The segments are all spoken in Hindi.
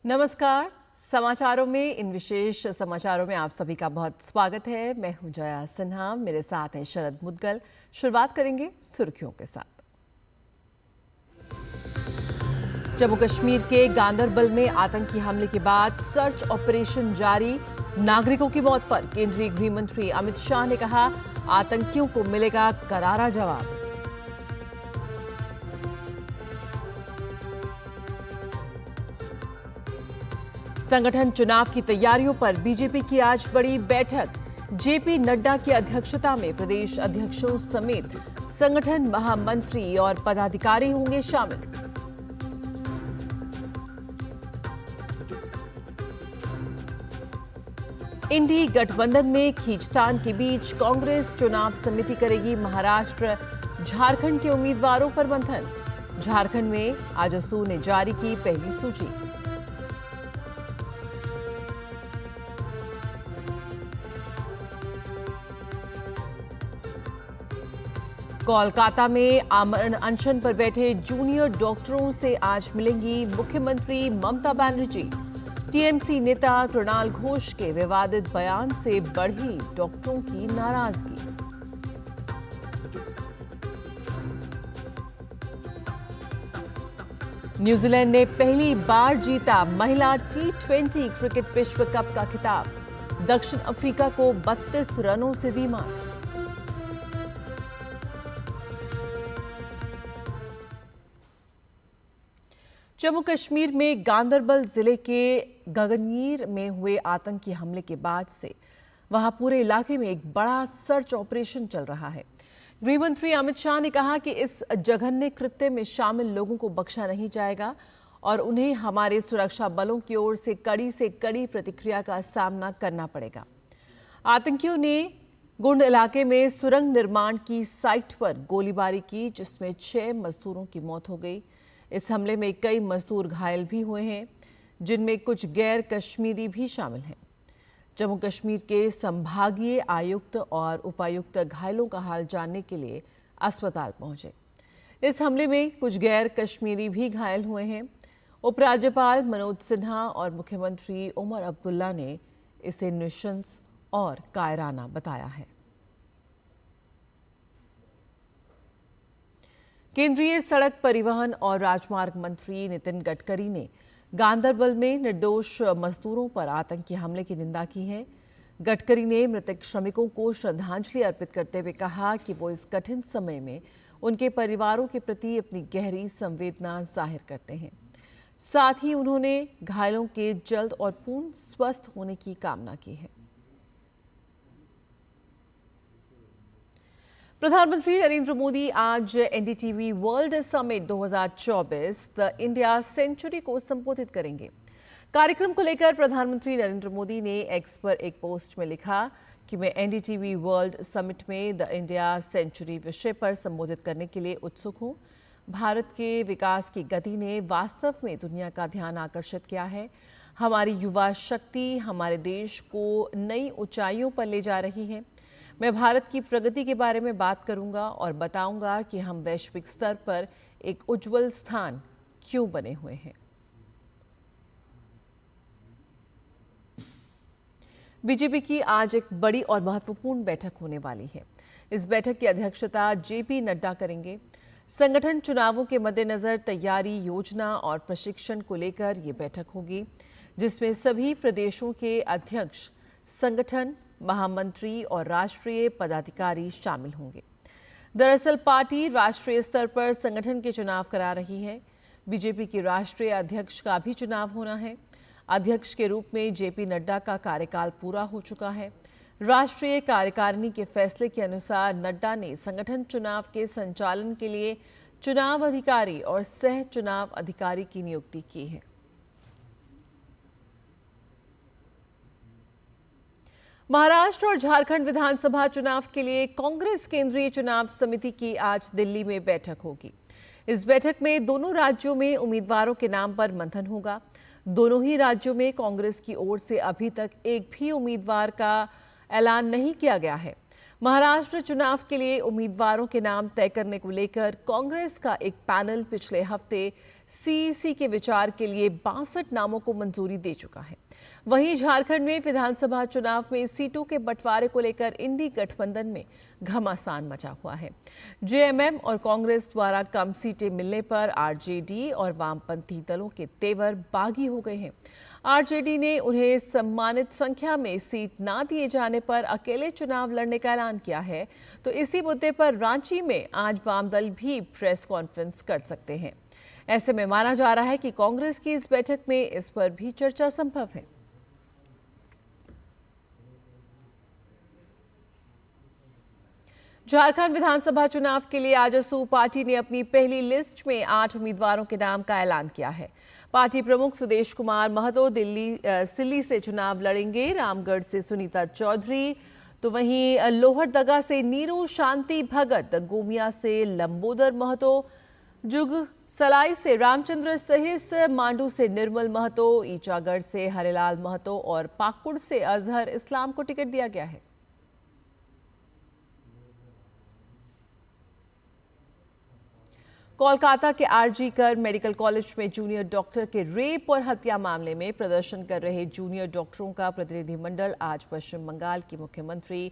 नमस्कार। समाचारों में इन विशेष समाचारों में आप सभी का बहुत स्वागत है। मैं हूं जया सिन्हा, मेरे साथ हैं शरद मुद्गल। शुरुआत करेंगे सुर्खियों के साथ। जम्मू कश्मीर के गांदरबल में आतंकी हमले के बाद सर्च ऑपरेशन जारी। नागरिकों की मौत पर केंद्रीय गृह मंत्री अमित शाह ने कहा, आतंकियों को मिलेगा करारा जवाब। संगठन चुनाव की तैयारियों पर बीजेपी की आज बड़ी बैठक। जेपी नड्डा की अध्यक्षता में प्रदेश अध्यक्षों समेत संगठन महामंत्री और पदाधिकारी होंगे शामिल। इंडी गठबंधन में खींचतान के बीच कांग्रेस चुनाव समिति करेगी महाराष्ट्र झारखंड के उम्मीदवारों पर मंथन। झारखंड में आजसू ने जारी की पहली सूची। कोलकाता में आमरण अनशन पर बैठे जूनियर डॉक्टरों से आज मिलेंगी मुख्यमंत्री ममता बनर्जी। टीएमसी नेता कृणाल घोष के विवादित बयान से बढ़ी डॉक्टरों की नाराजगी। न्यूजीलैंड ने पहली बार जीता महिला T20 क्रिकेट विश्व कप का खिताब। दक्षिण अफ्रीका को 32 रनों से दी मात। जम्मू कश्मीर में गांदरबल जिले के गगनयीर में हुए आतंकी हमले के बाद से वहां पूरे इलाके में एक बड़ा सर्च ऑपरेशन चल रहा है। गृह मंत्री अमित शाह ने कहा कि इस जघन्य कृत्य में शामिल लोगों को बख्शा नहीं जाएगा और उन्हें हमारे सुरक्षा बलों की ओर से कड़ी प्रतिक्रिया का सामना करना पड़ेगा। आतंकियों ने गुंड इलाके में सुरंग निर्माण की साइट पर गोलीबारी की, जिसमें 6 मजदूरों की मौत हो गई। इस हमले में कई मजदूर घायल भी हुए हैं, जिनमें कुछ गैर कश्मीरी भी शामिल हैं। जम्मू कश्मीर के संभागीय आयुक्त और उपायुक्त घायलों का हाल जानने के लिए अस्पताल पहुंचे। इस हमले में कुछ गैर कश्मीरी भी घायल हुए हैं। उपराज्यपाल मनोज सिन्हा और मुख्यमंत्री उमर अब्दुल्ला ने इसे नृशंस और कायराना बताया है। केंद्रीय सड़क परिवहन और राजमार्ग मंत्री नितिन गडकरी ने गांदरबल में निर्दोष मजदूरों पर आतंकी हमले की निंदा की है। गडकरी ने मृतक श्रमिकों को श्रद्धांजलि अर्पित करते हुए कहा कि वो इस कठिन समय में उनके परिवारों के प्रति अपनी गहरी संवेदना जाहिर करते हैं। साथ ही उन्होंने घायलों के जल्द और पूर्ण स्वस्थ होने की कामना की है। प्रधानमंत्री नरेंद्र मोदी आज NDTV world summit 2024 the India century को संबोधित करेंगे। कार्यक्रम को लेकर प्रधानमंत्री नरेंद्र मोदी ने एक्स पर एक पोस्ट में लिखा कि मैं एनडीटीवी वर्ल्ड समिट में द इंडिया सेंचुरी विषय पर संबोधित करने के लिए उत्सुक हूं। भारत के विकास की गति ने वास्तव में दुनिया का ध्यान आकर्षित किया है। हमारी युवा शक्ति हमारे देश को नई ऊंचाइयों पर ले जा रही है। मैं भारत की प्रगति के बारे में बात करूंगा और बताऊंगा कि हम वैश्विक स्तर पर एक उज्जवल स्थान क्यों बने हुए हैं। बीजेपी की आज एक बड़ी और महत्वपूर्ण बैठक होने वाली है। इस बैठक की अध्यक्षता जेपी नड्डा करेंगे। संगठन चुनावों के मद्देनजर तैयारी, योजना और प्रशिक्षण को लेकर ये बैठक होगी, जिसमें सभी प्रदेशों के अध्यक्ष, संगठन महामंत्री और राष्ट्रीय पदाधिकारी शामिल होंगे। दरअसल पार्टी राष्ट्रीय स्तर पर संगठन के चुनाव करा रही है। बीजेपी की राष्ट्रीय अध्यक्ष का भी चुनाव होना है। अध्यक्ष के रूप में जेपी नड्डा का कार्यकाल पूरा हो चुका है। राष्ट्रीय कार्यकारिणी के फैसले के अनुसार नड्डा ने संगठन चुनाव के संचालन के लिए चुनाव अधिकारी और सह चुनाव अधिकारी की नियुक्ति की है। महाराष्ट्र और झारखंड विधानसभा चुनाव के लिए कांग्रेस केंद्रीय चुनाव समिति की आज दिल्ली में बैठक होगी। इस बैठक में दोनों राज्यों में उम्मीदवारों के नाम पर मंथन होगा। दोनों ही राज्यों में कांग्रेस की ओर से अभी तक एक भी उम्मीदवार का ऐलान नहीं किया गया है। महाराष्ट्र चुनाव के लिए उम्मीदवारों के नाम तय करने को लेकर कांग्रेस का एक पैनल पिछले हफ्ते सीईसी के विचार के लिए 62 नामों को मंजूरी दे चुका है। वहीं झारखंड में विधानसभा चुनाव में सीटों के बंटवारे को लेकर इंडी गठबंधन में घमासान मचा हुआ है। जेएमएम और कांग्रेस द्वारा कम सीटें मिलने पर आरजेडी और वामपंथी दलों के तेवर बागी हो गए हैं। आरजेडी ने उन्हें सम्मानित संख्या में सीट ना दिए जाने पर अकेले चुनाव लड़ने का ऐलान किया है। तो इसी मुद्दे पर रांची में आज वाम दल भी प्रेस कॉन्फ्रेंस कर सकते हैं। ऐसे में माना जा रहा है कि कांग्रेस की इस बैठक में इस पर भी चर्चा संभव है। झारखंड विधानसभा चुनाव के लिए आजसू पार्टी ने अपनी पहली लिस्ट में 8 उम्मीदवारों के नाम का ऐलान किया है। पार्टी प्रमुख सुदेश कुमार महतो सिल्ली से चुनाव लड़ेंगे। रामगढ़ से सुनीता चौधरी, तो वहीं लोहरदगा से नीरू शांति भगत, गोमिया से लंबोदर महतो, जुग सलाई से रामचंद्र सहिस, मांडू से निर्मल महतो, ईचागढ़ से हरिलाल महतो और पाकुड़ से अजहर इस्लाम को टिकट दिया गया है। कोलकाता के आरजी कर मेडिकल कॉलेज में जूनियर डॉक्टर के रेप और हत्या मामले में प्रदर्शन कर रहे जूनियर डॉक्टरों का प्रतिनिधिमंडल आज पश्चिम बंगाल की मुख्यमंत्री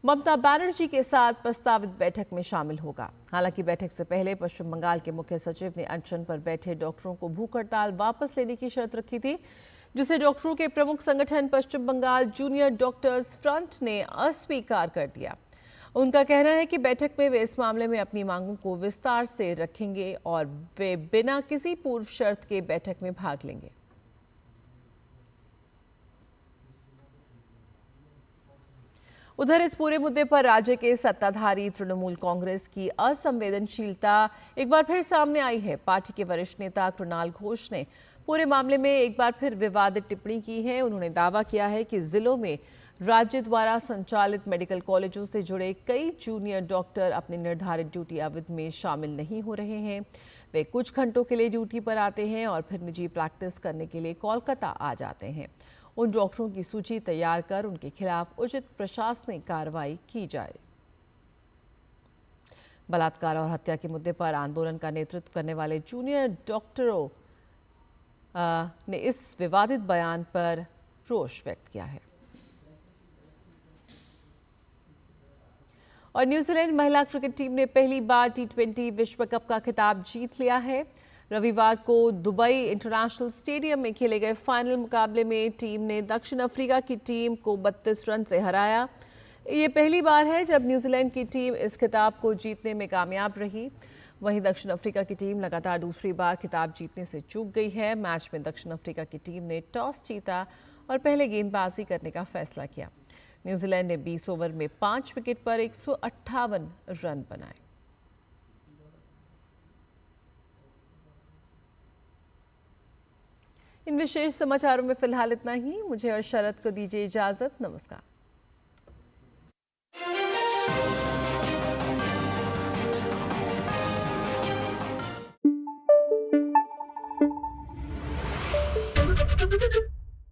ममता बनर्जी के साथ प्रस्तावित बैठक में शामिल होगा। हालांकि बैठक से पहले पश्चिम बंगाल के मुख्य सचिव ने अनशन पर बैठे डॉक्टरों को भूख हड़ताल वापस लेने की शर्त रखी थी, जिसे डॉक्टरों के प्रमुख संगठन पश्चिम बंगाल जूनियर डॉक्टर्स फ्रंट ने अस्वीकार कर दिया। उनका कहना है कि बैठक में वे इस मामले में अपनी मांगों को विस्तार से रखेंगे और वे बिना किसी पूर्व शर्त के बैठक में भाग लेंगे। उधर इस पूरे मुद्दे पर राज्य के सत्ताधारी तृणमूल कांग्रेस की असंवेदनशीलता एक बार फिर सामने आई है। पार्टी के वरिष्ठ नेता कृणाल घोष ने पूरे मामले में एक बार फिर विवादित टिप्पणी की है। उन्होंने दावा किया है कि जिलों में राज्य द्वारा संचालित मेडिकल कॉलेजों से जुड़े कई जूनियर डॉक्टर अपनी निर्धारित ड्यूटी अवधि में शामिल नहीं हो रहे हैं। वे कुछ घंटों के लिए ड्यूटी पर आते हैं और फिर निजी प्रैक्टिस करने के लिए कोलकाता आ जाते हैं। उन डॉक्टरों की सूची तैयार कर उनके खिलाफ उचित प्रशासनिक कार्रवाई की जाए। बलात्कार और हत्या के मुद्दे पर आंदोलन का नेतृत्व करने वाले जूनियर डॉक्टरों ने इस विवादित बयान पर रोष व्यक्त किया है। और न्यूजीलैंड महिला क्रिकेट टीम ने पहली बार टी20 विश्व कप का खिताब जीत लिया है। रविवार को दुबई इंटरनेशनल स्टेडियम में खेले गए फाइनल मुकाबले में टीम ने दक्षिण अफ्रीका की टीम को 32 रन से हराया। ये पहली बार है जब न्यूजीलैंड की टीम इस खिताब को जीतने में कामयाब रही। वहीं दक्षिण अफ्रीका की टीम लगातार दूसरी बार खिताब जीतने से चूक गई है। मैच में दक्षिण अफ्रीका की टीम ने टॉस जीता और पहले गेंदबाजी करने का फैसला किया। न्यूजीलैंड ने 20 ओवर में 5 विकेट पर 158 रन बनाए। इन विशेष समाचारों में फिलहाल इतना ही। मुझे और शरद को दीजिए इजाजत। नमस्कार।